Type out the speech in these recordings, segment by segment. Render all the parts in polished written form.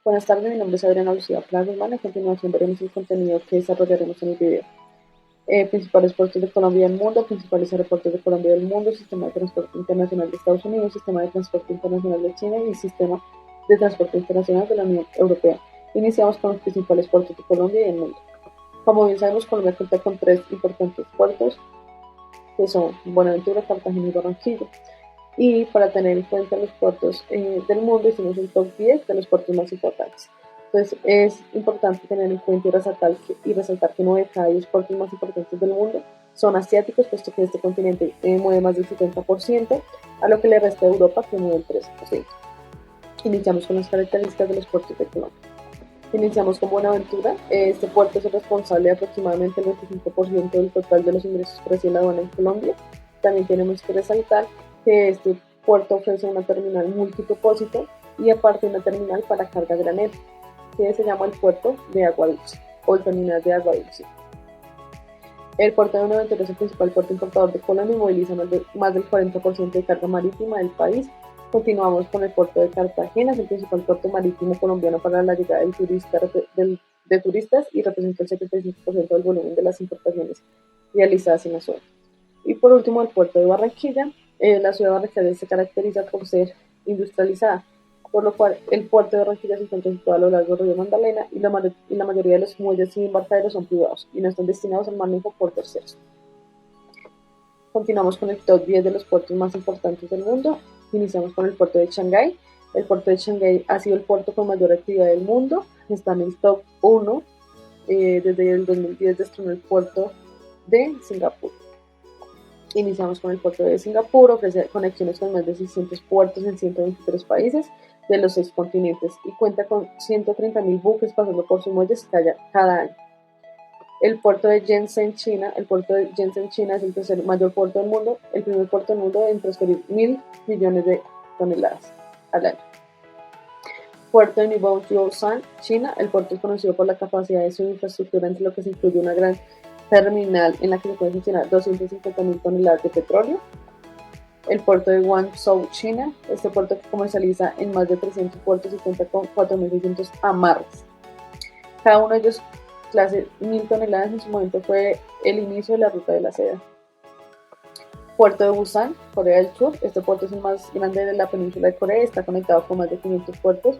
Buenas tardes, mi nombre es Adriana Lucía Plaza Guzmán. A continuación veremos el contenido que desarrollaremos en el video. Principales puertos de Colombia y del mundo, principales aeropuertos de Colombia y del mundo, sistema de transporte internacional de Estados Unidos, sistema de transporte internacional de China y sistema de transporte internacional de la Unión Europea. Iniciamos con los principales puertos de Colombia y del mundo. Como bien sabemos, Colombia cuenta con tres importantes puertos, que son Buenaventura, Cartagena y Barranquilla. Y para tener en cuenta los puertos del mundo, hicimos un top 10 de los puertos más importantes. Entonces es importante tener en cuenta y resaltar que 9 de cada 10 puertos más importantes del mundo son asiáticos, puesto que este continente mueve más del 70%, a lo que le resta a Europa, que mueve el 13%. Iniciamos con las características de los puertos de Colombia. Iniciamos con Buenaventura. Este puerto es el responsable de aproximadamente el 25% del total de los ingresos por la aduana en Colombia. También tenemos que resaltar que este puerto ofrece una terminal multipropósito y aparte una terminal para carga granel, que se llama el puerto de Agua Dulce o el terminal de Agua Dulce. El puerto de Buenaventura es el principal puerto importador de Colombia y moviliza más del 40% de carga marítima del país. Continuamos con el puerto de Cartagena, es el principal puerto marítimo colombiano para la llegada de turistas y representa el 75% del volumen de las importaciones realizadas en la zona. Y por último, el puerto de Barranquilla. La ciudad de Barranquilla se caracteriza por ser industrializada, por lo cual el puerto de Barranquilla se encuentra situado a lo largo del río Magdalena y la mayoría de los muelles y embarcaderos son privados y no están destinados al manejo por terceros. Continuamos con el top 10 de los puertos más importantes del mundo. Iniciamos con el puerto de Shanghái. El puerto de Shanghái ha sido el puerto con mayor actividad del mundo. Está en el top 1. Desde el 2010 destronó el puerto de Singapur. Iniciamos con el puerto de Singapur, ofrece conexiones con más de 600 puertos en 123 países de los 6 continentes y cuenta con 130.000 buques pasando por sus muelles cada año. El puerto de Shenzhen, China. El puerto de Shenzhen, China es el tercer mayor puerto del mundo, el primer puerto del mundo en transferir 1.000 millones de toneladas al año. Puerto de Ningbo-Zhoushan, China. El puerto es conocido por la capacidad de su infraestructura, entre lo que se incluye una gran terminal en la que se pueden funcionar 250.000 toneladas de petróleo. El puerto de Guangzhou, China. Este puerto que comercializa en más de 300 puertos y cuenta con 4.600 amarres. Cada uno de ellos clase 1.000 toneladas. En su momento fue el inicio de la ruta de la seda. Puerto de Busan, Corea del Sur. Este puerto es el más grande de la península de Corea. Está conectado con más de 500 puertos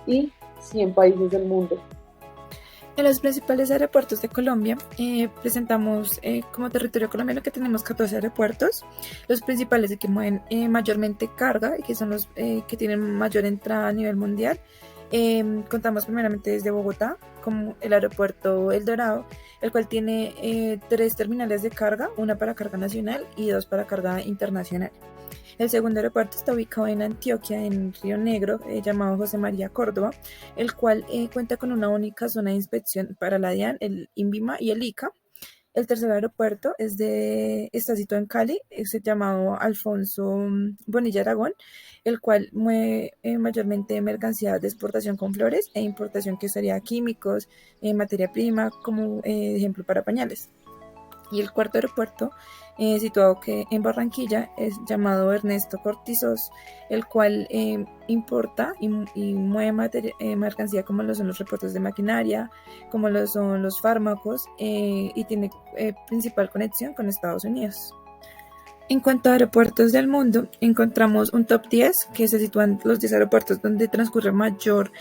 y 100 países del mundo. En los principales aeropuertos de Colombia presentamos como territorio colombiano que tenemos 14 aeropuertos, los principales de que mueven mayormente carga y que son los que tienen mayor entrada a nivel mundial. Contamos primeramente desde Bogotá, como el aeropuerto El Dorado, el cual tiene 3 terminales de carga, una para carga nacional y 2 para carga internacional. El segundo aeropuerto está ubicado en Antioquia, en Río Negro, llamado José María Córdoba, el cual cuenta con una única zona de inspección para la DIAN, el INVIMA y el ICA. El tercer aeropuerto está situado en Cali, es llamado Alfonso Bonilla Aragón, el cual mueve mayormente mercancías de exportación con flores e importación que sería químicos, materia prima, como ejemplo para pañales. Y el cuarto aeropuerto, situado en Barranquilla, es llamado Ernesto Cortizos, el cual importa y mueve mercancía como lo son los repuestos de maquinaria, como lo son los fármacos, y tiene principal conexión con Estados Unidos. En cuanto a aeropuertos del mundo, encontramos un top 10 que se sitúan los 10 aeropuertos donde transcurre mayor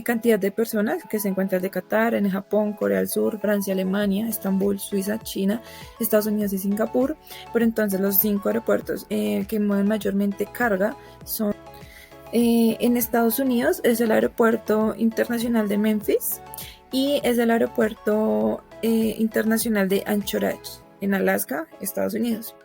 cantidad de personas, que se encuentran de Qatar, en Japón, Corea del Sur, Francia, Alemania, Estambul, Suiza, China, Estados Unidos y Singapur. Pero entonces los 5 aeropuertos que mueven mayormente carga son en Estados Unidos es el aeropuerto internacional de Memphis y es el aeropuerto internacional de Anchorage en Alaska, Estados Unidos.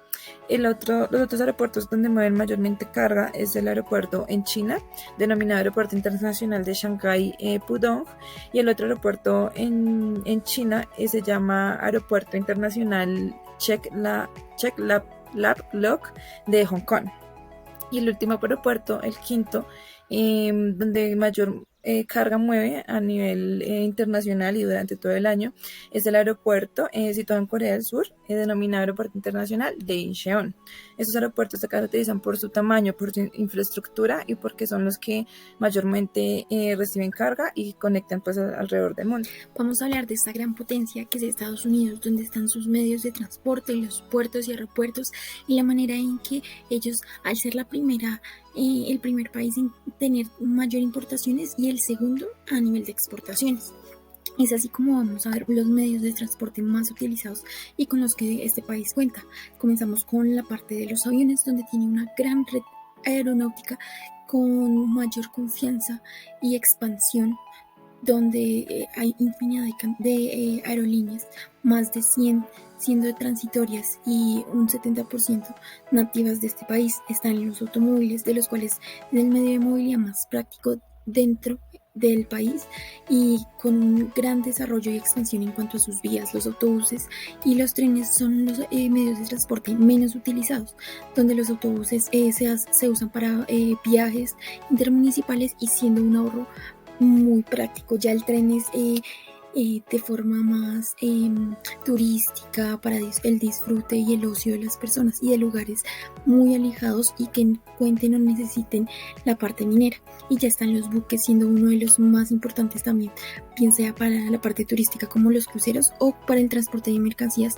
Los otros aeropuertos donde mueven mayormente carga es el aeropuerto en China, denominado Aeropuerto Internacional de Shanghái Pudong, y el otro aeropuerto en China se llama Aeropuerto Internacional Lap de Hong Kong. Y el último aeropuerto, el quinto, donde mayor carga mueve a nivel internacional y durante todo el año, es el aeropuerto situado en Corea del Sur, denominado Aeropuerto Internacional de Incheon. Estos aeropuertos se caracterizan por su tamaño, por su infraestructura y porque son los que mayormente reciben carga y conectan pues alrededor del mundo. Vamos a hablar de esta gran potencia que es Estados Unidos, donde están sus medios de transporte, los puertos y aeropuertos, y la manera en que ellos, al ser el primer país en tener mayor importaciones y el segundo a nivel de exportaciones. Es así como vamos a ver los medios de transporte más utilizados y con los que este país cuenta. Comenzamos con la parte de los aviones, donde tiene una gran red aeronáutica con mayor confianza y expansión, donde hay infinidad de aerolíneas, más de 100 siendo transitorias y un 70% nativas de este país. Están los automóviles, de los cuales es el medio de movilidad más práctico dentro del país y con un gran desarrollo y expansión en cuanto a sus vías. Los autobuses y los trenes son los medios de transporte menos utilizados, donde los autobuses se usan para viajes intermunicipales y siendo un ahorro muy práctico. Ya el tren es de forma más turística para el disfrute y el ocio de las personas y de lugares muy alejados y que cuenten o necesiten la parte minera. Y ya están los buques, siendo uno de los más importantes también, bien sea para la parte turística como los cruceros o para el transporte de mercancías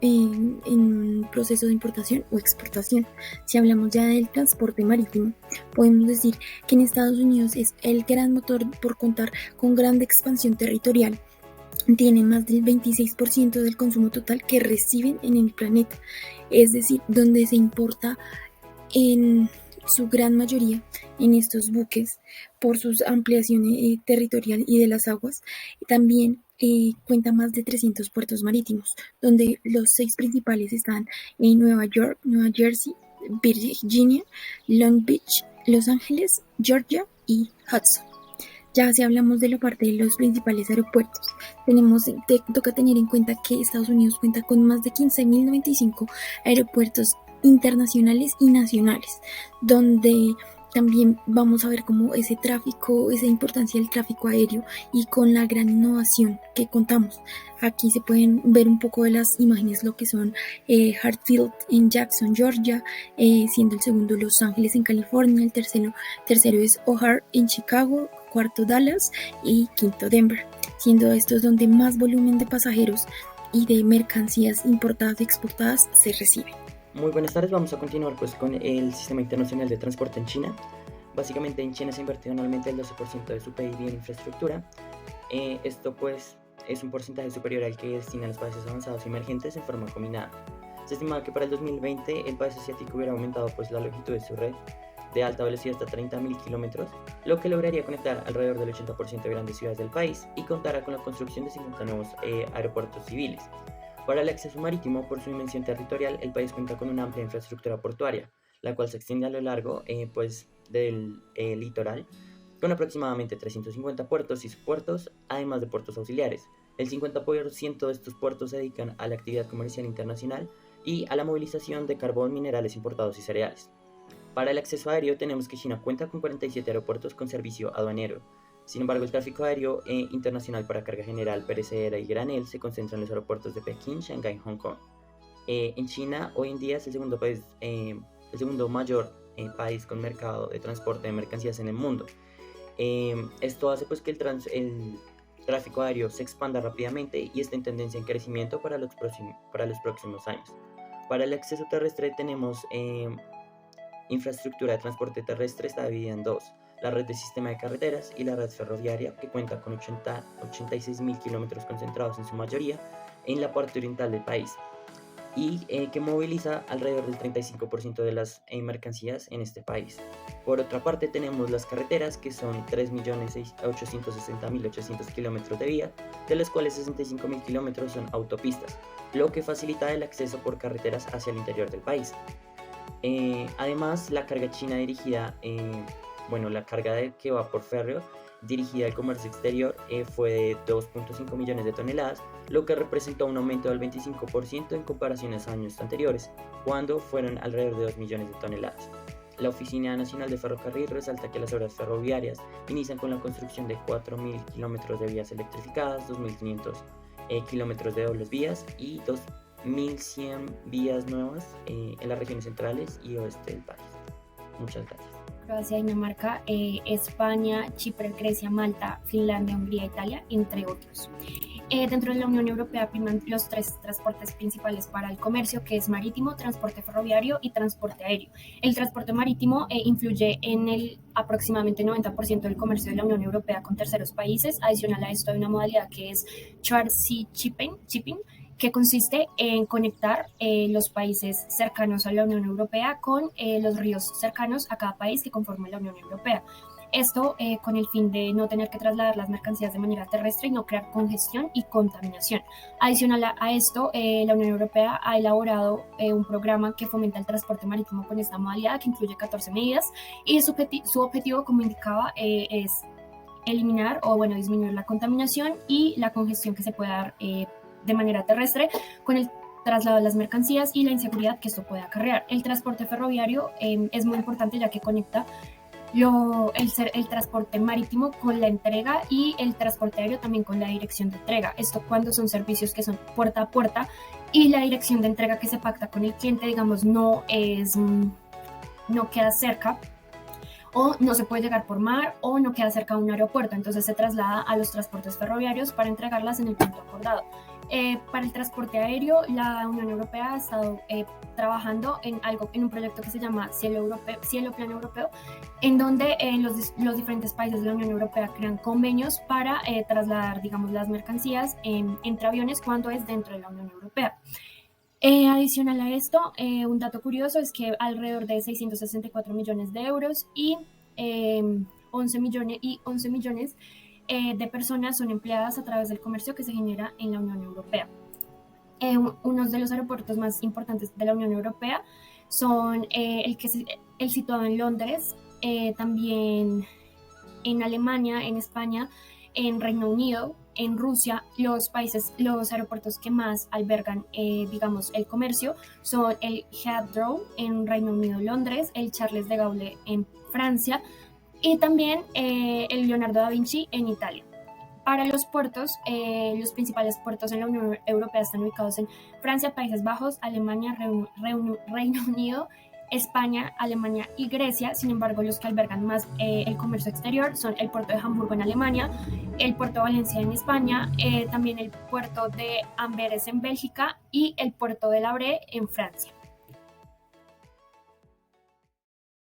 en proceso de importación o exportación. Si hablamos ya del transporte marítimo, podemos decir que en Estados Unidos es el gran motor por contar con grande expansión territorial. Tiene más del 26% del consumo total que reciben en el planeta, es decir, donde se importa en su gran mayoría en estos buques por sus ampliaciones territorial y de las aguas. También cuenta más de 300 puertos marítimos, donde los 6 principales están en Nueva York, Nueva Jersey, Virginia, Long Beach, Los Ángeles, Georgia y Hudson. Ya si hablamos de la parte de los principales aeropuertos, toca tener en cuenta que Estados Unidos cuenta con más de 15.095 aeropuertos internacionales y nacionales, donde también vamos a ver cómo esa importancia del tráfico aéreo y con la gran innovación que contamos. Aquí se pueden ver un poco de las imágenes, lo que son Hartsfield en Jackson, Georgia, siendo el segundo Los Ángeles en California, el tercero es O'Hare en Chicago, cuarto Dallas y quinto Denver, siendo estos donde más volumen de pasajeros y de mercancías importadas y exportadas se reciben. Muy buenas tardes, vamos a continuar pues con el Sistema Internacional de Transporte en China. Básicamente en China se invierte anualmente el 12% de su PIB en infraestructura. Esto pues es un porcentaje superior al que destinan los países avanzados y emergentes en forma combinada. Se estima que para el 2020 el país asiático hubiera aumentado pues la longitud de su red de alta velocidad hasta 30.000 kilómetros, lo que lograría conectar alrededor del 80% de grandes ciudades del país y contará con la construcción de 50 nuevos aeropuertos civiles. Para el acceso marítimo, por su dimensión territorial, el país cuenta con una amplia infraestructura portuaria, la cual se extiende a lo largo del litoral, con aproximadamente 350 puertos y subpuertos, además de puertos auxiliares. El 50% de estos puertos se dedican a la actividad comercial internacional y a la movilización de carbón, minerales importados y cereales. Para el acceso aéreo tenemos que China cuenta con 47 aeropuertos con servicio aduanero. Sin embargo, el tráfico aéreo internacional para carga general, perecedera y granel se concentra en los aeropuertos de Pekín, Shanghái y Hong Kong. En China, hoy en día es el segundo mayor país con mercado de transporte de mercancías en el mundo. Esto hace pues que el tráfico aéreo se expanda rápidamente y está en tendencia en crecimiento para los próximos años. Para el acceso terrestre tenemos infraestructura de transporte terrestre está dividida en dos: la red de sistema de carreteras y la red ferroviaria, que cuenta con 86.000 kilómetros concentrados en su mayoría en la parte oriental del país y que moviliza alrededor del 35% de las mercancías en este país. Por otra parte tenemos las carreteras, que son 3.860.800 kilómetros de vía, de los cuales 65.000 kilómetros son autopistas, lo que facilita el acceso por carreteras hacia el interior del país. Además, la carga china dirigida, la carga que va por férreo dirigida al comercio exterior fue de 2.5 millones de toneladas, lo que representó un aumento del 25% en comparación a años anteriores, cuando fueron alrededor de 2 millones de toneladas. La Oficina Nacional de Ferrocarril resalta que las obras ferroviarias inician con la construcción de 4.000 kilómetros de vías electrificadas, 2.500 kilómetros de dobles vías y 1.100 vías nuevas en las regiones centrales y oeste del país. Muchas gracias. Croacia, Dinamarca, España, Chipre, Grecia, Malta, Finlandia, Hungría, Italia, entre otros. Dentro de la Unión Europea priman los 3 transportes principales para el comercio, que es marítimo, transporte ferroviario y transporte aéreo. El transporte marítimo influye en el aproximadamente 90% del comercio de la Unión Europea con terceros países. Adicional a esto hay una modalidad que es Short-Sea Shipping, que consiste en conectar los países cercanos a la Unión Europea con los ríos cercanos a cada país que conforma la Unión Europea. Esto con el fin de no tener que trasladar las mercancías de manera terrestre y no crear congestión y contaminación. Adicional a esto, la Unión Europea ha elaborado un programa que fomenta el transporte marítimo con esta modalidad, que incluye 14 medidas, y su objetivo, como indicaba, es eliminar o disminuir la contaminación y la congestión que se puede dar de manera terrestre con el traslado de las mercancías y la inseguridad que esto puede acarrear. El transporte ferroviario es muy importante, ya que conecta el transporte marítimo con la entrega y el transporte aéreo también con la dirección de entrega. Esto cuando son servicios que son puerta a puerta y la dirección de entrega que se pacta con el cliente, digamos, no queda cerca, o no se puede llegar por mar, o no queda cerca de un aeropuerto, entonces se traslada a los transportes ferroviarios para entregarlas en el punto acordado. Para el transporte aéreo, la Unión Europea ha estado trabajando en un proyecto que se llama Cielo Plan Europeo, en donde los diferentes países de la Unión Europea crean convenios para trasladar, digamos, las mercancías entre aviones cuando es dentro de la Unión Europea. Adicional a esto, un dato curioso es que alrededor de 664 millones de euros y 11 millones de personas son empleadas a través del comercio que se genera en la Unión Europea. Uno de los aeropuertos más importantes de la Unión Europea son el situado en Londres, también en Alemania, en España, en Reino Unido, en Rusia. Los aeropuertos que más albergan, digamos, el comercio son el Heathrow en Reino Unido, Londres, el Charles de Gaulle en Francia y también el Leonardo da Vinci en Italia. Para los puertos, los principales puertos en la Unión Europea están ubicados en Francia, Países Bajos, Alemania, Reino Unido, España, Alemania y Grecia. Sin embargo, los que albergan más el comercio exterior son el puerto de Hamburgo en Alemania, el puerto de Valencia en España, también el puerto de Amberes en Bélgica y el puerto de La Brée en Francia.